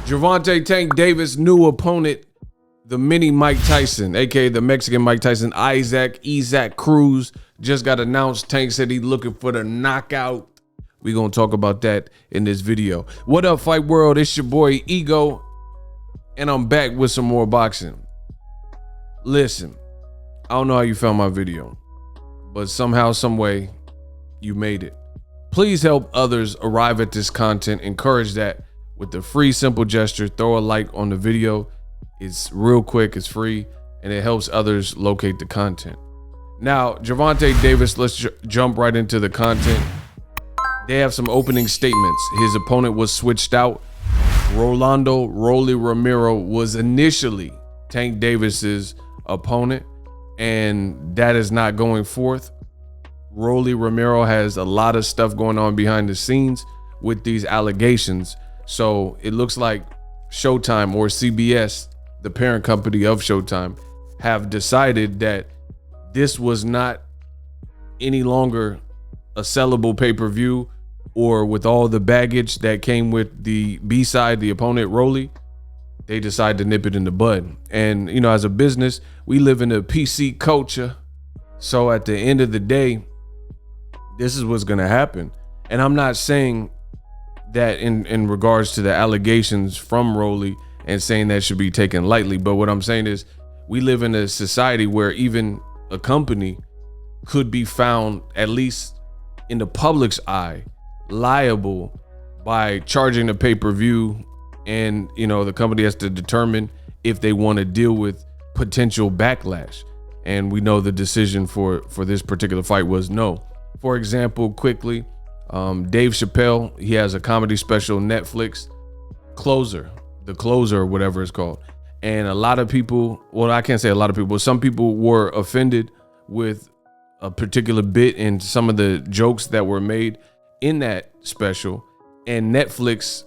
Gervonta Tank Davis' new opponent, the mini Mike Tyson, aka the Mexican Mike Tyson, Isaac Cruz, just got announced. Tank said he's looking for the knockout. We're going to talk about that in this video. What up, Fight World? It's your boy Ego, and I'm back with some more boxing. Listen, I don't know how you found my video, but somehow, some way, you made it. Please help others arrive at this content. Encourage that with the free, simple gesture. Throw a like on the video. It's real quick, it's free, and it helps others locate the content. Now, Gervonta Davis, let's jump right into the content. They have some opening statements. His opponent was switched out. Rolando "Rolly" Romero was initially Tank Davis's opponent, and that is not going forth. Rolly Romero has a lot of stuff going on behind the scenes with these allegations. So it looks like Showtime, or CBS, the parent company of Showtime, have decided that this was not any longer a sellable pay-per-view, or with all the baggage that came with the B-side, the opponent, Rolly. They decided to nip it in the bud. And, you know, as a business, we live in a PC culture. So at the end of the day, this is what's going to happen. And I'm not saying that in regards to the allegations from Rolly and saying that should be taken lightly. But what I'm saying is we live in a society where even a company could be found, at least in the public's eye, liable by charging a pay-per-view. And, you know, the company has to determine if they want to deal with potential backlash. And we know the decision for this particular fight was no. For example, quickly, Dave Chappelle, he has a comedy special, Netflix, The Closer, or whatever it's called. And a lot of people, well, I can't say a lot of people, but some people were offended with a particular bit and some of the jokes that were made in that special. And Netflix,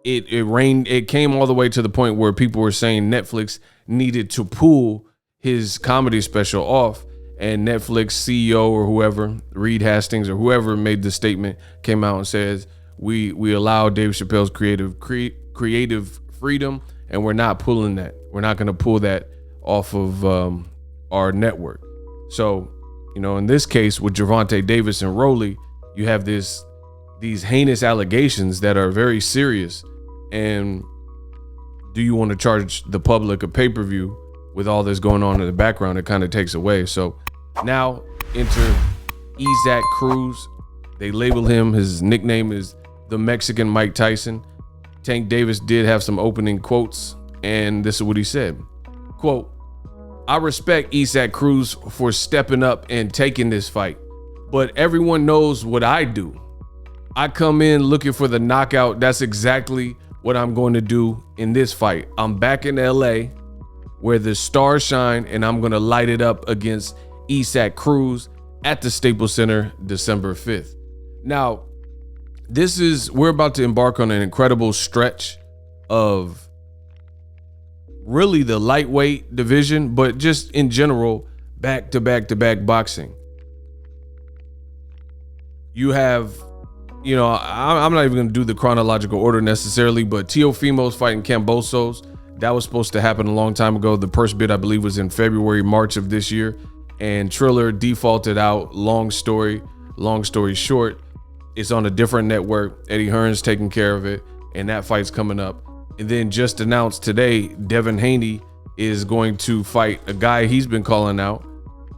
it came all the way to the point where people were saying Netflix needed to pull his comedy special off. And Netflix CEO or whoever, Reed Hastings or whoever made the statement, came out and says, we allow Dave Chappelle's creative freedom, and we're not pulling that. We're not going to pull that off of our network. So, you know, in this case with Gervonta Davis and Rolly, you have these heinous allegations that are very serious. And do you want to charge the public a pay-per-view with all this going on in the background? It kind of takes away. So now enter Isaac Cruz. They label him, his nickname is the Mexican Mike Tyson. Tank Davis did have some opening quotes, and this is what he said. Quote, "I respect Isaac Cruz for stepping up and taking this fight, but everyone knows what I do. I come in looking for the knockout. That's exactly what I'm going to do in this fight. I'm back in LA where the stars shine, and I'm going to light it up against Isaac Cruz at the Staples Center December 5th. Now, we're about to embark on an incredible stretch of really the lightweight division, but just in general, back-to-back boxing. You have, you know, I'm not even going to do the chronological order necessarily, but Teofimo's fighting Kambosos. That was supposed to happen a long time ago. The first bid, I believe, was in February, March of this year. And Triller defaulted out. Long story short, it's on a different network. Eddie Hearn's taking care of it, and that fight's coming up. And then just announced today, Devin Haney is going to fight a guy he's been calling out.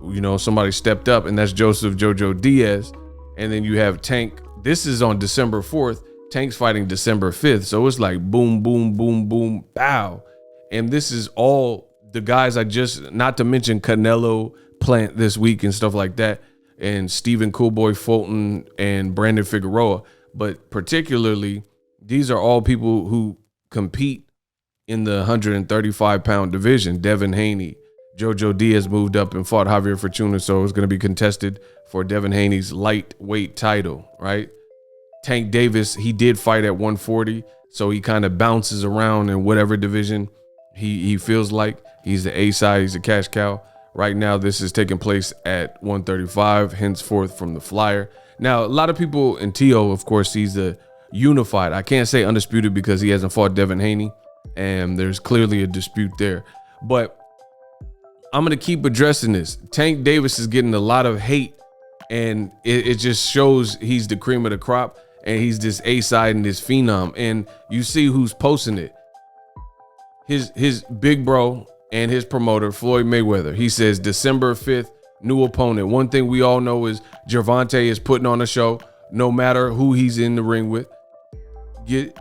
You know, somebody stepped up, and that's Joseph Jojo Diaz. And then you have Tank. This is on December 4th. Tank's fighting December 5th. So it's like boom, boom, boom, boom, bow. And this is all the guys not to mention Canelo Plant this week and stuff like that, and Stephen Coolboy Fulton and Brandon Figueroa. But particularly, these are all people who compete in the 135-pound division. Devin Haney, Jojo Diaz moved up and fought Javier Fortuna, so it's going to be contested for Devin Haney's lightweight title, right? Tank Davis, he did fight at 140, so he kind of bounces around in whatever division he feels like. He's the A side, he's a cash cow. Right now, this is taking place at 135, henceforth from the flyer. Now, a lot of people, and Tio, of course, he's the unified. I can't say undisputed because he hasn't fought Devin Haney, and there's clearly a dispute there. But I'm going to keep addressing this. Tank Davis is getting a lot of hate, and it just shows he's the cream of the crop, and he's this A-side and this phenom. And you see who's posting it. His big bro and his promoter, Floyd Mayweather. He says December 5th, new opponent. One thing we all know is Gervonta is putting on a show no matter who he's in the ring with. Get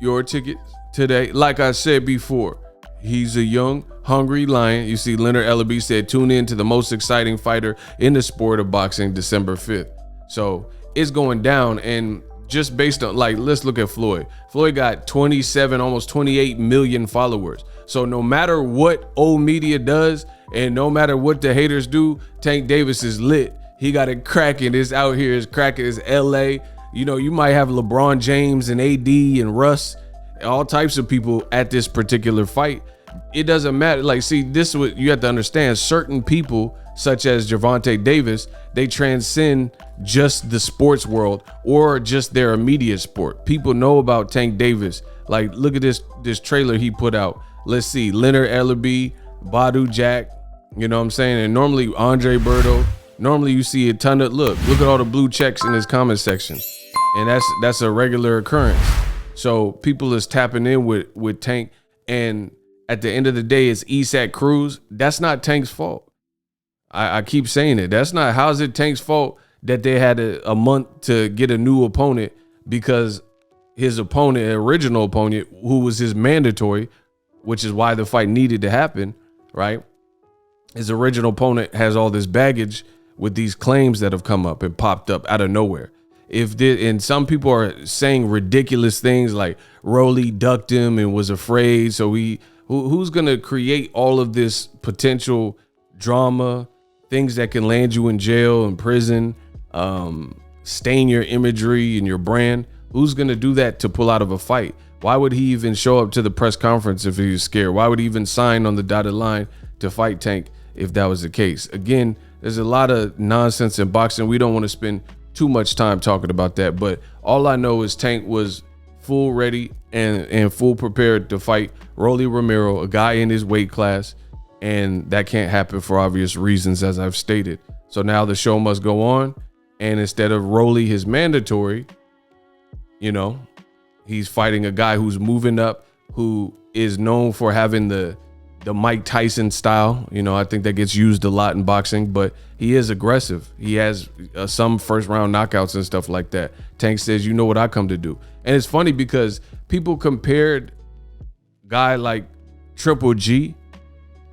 your tickets today. Like I said before, he's a young, hungry lion. You see, Leonard Ellaby said, tune in to the most exciting fighter in the sport of boxing December 5th. So it's going down. And just based on, like, let's look at Floyd. Floyd got 27, almost 28 million followers. So no matter what old media does and no matter what the haters do, Tank Davis is lit. He got it cracking. It's out here. It's cracking. It's LA. You know, you might have LeBron James and AD and Russ, all types of people at this particular fight. It doesn't matter. Like, see, this is what you have to understand. Certain people, such as Gervonta Davis, they transcend just the sports world or just their immediate sport. People know about Tank Davis. Like, look at this trailer he put out. Let's see, Leonard Ellaby, Badu Jack, you know what I'm saying? And normally Andre Berto, normally you see a ton of, look at all the blue checks in his comment section. And that's a regular occurrence. So people is tapping in with Tank. And at the end of the day, it's Isaac Cruz. That's not Tank's fault. I keep saying it. That's not, how's it Tank's fault that they had a month to get a new opponent because his opponent, original opponent, who was his mandatory, which is why the fight needed to happen, right? His original opponent has all this baggage with these claims that have come up and popped up out of nowhere. And some people are saying ridiculous things like Rolly ducked him and was afraid. So who's going to create all of this potential drama, things that can land you in jail and prison, stain your imagery and your brand? Who's going to do that to pull out of a fight? Why would he even show up to the press conference if he was scared? Why would he even sign on the dotted line to fight Tank if that was the case? Again, there's a lot of nonsense in boxing. We don't want to spend too much time talking about that, but all I know is Tank was full ready and full prepared to fight Rolly Romero, a guy in his weight class, and that can't happen for obvious reasons, as I've stated. So now the show must go on, and instead of Rolly, his mandatory, you know, he's fighting a guy who's moving up, who is known for having the Mike Tyson style. You know, I think that gets used a lot in boxing, but he is aggressive. He has some first round knockouts and stuff like that. Tank says, you know what I come to do. And it's funny because people compared guy like Triple G.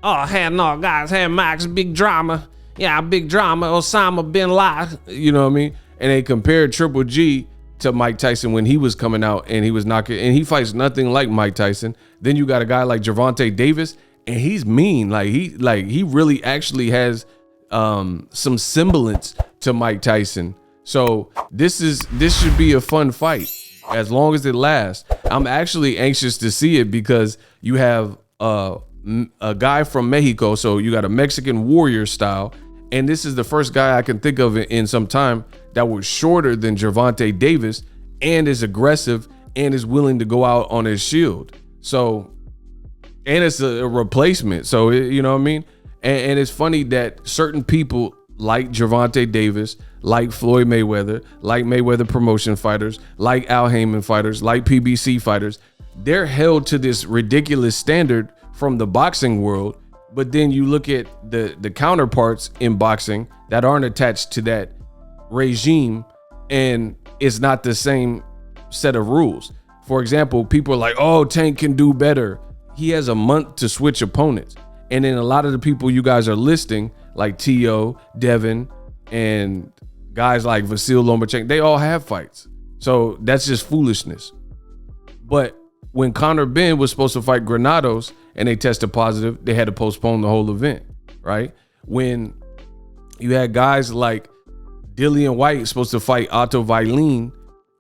Oh, hell no, guys, hey, Max, big drama. Yeah, big drama, Osama bin Laden. You know what I mean? And they compared Triple G to Mike Tyson when he was coming out and he was knocking, and he fights nothing like Mike Tyson. Then you got a guy like Gervonta Davis, and he's mean. He really actually has some semblance to Mike Tyson. So this should be a fun fight as long as it lasts. I'm actually anxious to see it because you have a guy from Mexico, so you got a Mexican warrior style, and this is the first guy I can think of in some time that was shorter than Gervonta Davis and is aggressive and is willing to go out on his shield. So, and it's a replacement. So, you know what I mean? And it's funny that certain people like Gervonta Davis, like Floyd Mayweather, like Mayweather promotion fighters, like Al Heyman fighters, like PBC fighters, they're held to this ridiculous standard from the boxing world. But then you look at the counterparts in boxing that aren't attached to that regime, and it's not the same set of rules. For example, people are like, oh, Tank can do better. He has a month to switch opponents. And then a lot of the people you guys are listing, like T.O., Devin, and guys like Vasil Lomachenko, they all have fights. So that's just foolishness. But when Conor Ben was supposed to fight Granados and they tested positive, they had to postpone the whole event, right? When you had guys like Dillian White supposed to fight Otto Vailin,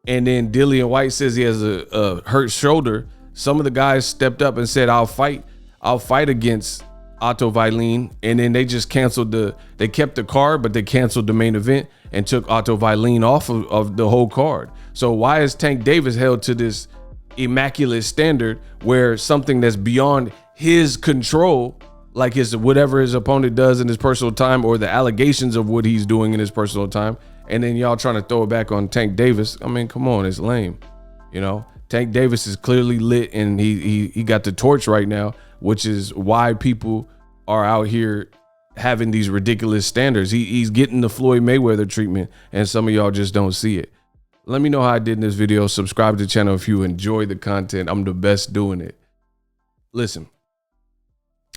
and then Dillian White says he has a hurt shoulder, some of the guys stepped up and said, I'll fight against Otto Vailin, and then they just canceled they kept the card, but they canceled the main event, and took Otto Vailin off of the whole card. So why is Tank Davis held to this immaculate standard where something that's beyond his control, like his whatever his opponent does in his personal time or the allegations of what he's doing in his personal time, and then y'all trying to throw it back on Tank Davis? I mean, come on, it's lame. You know, Tank Davis is clearly lit, and he got the torch right now, which is why people are out here having these ridiculous standards. He's getting the Floyd Mayweather treatment, and some of y'all just don't see it. Let me know how I did in this video. Subscribe to the channel if you enjoy the content. I'm the best doing it. Listen,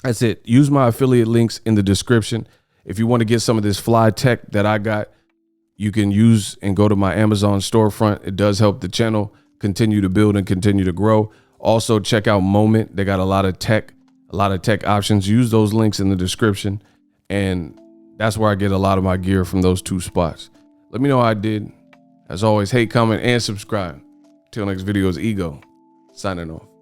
that's it. Use my affiliate links in the description. If you want to get some of this fly tech that I got, you can use and go to my Amazon storefront. It does help the channel continue to build and continue to grow. Also, check out Moment. They got a lot of tech options. Use those links in the description. And that's where I get a lot of my gear, from those two spots. Let me know how I did. As always, hate, comment, and subscribe. Till next video is Ego, signing off.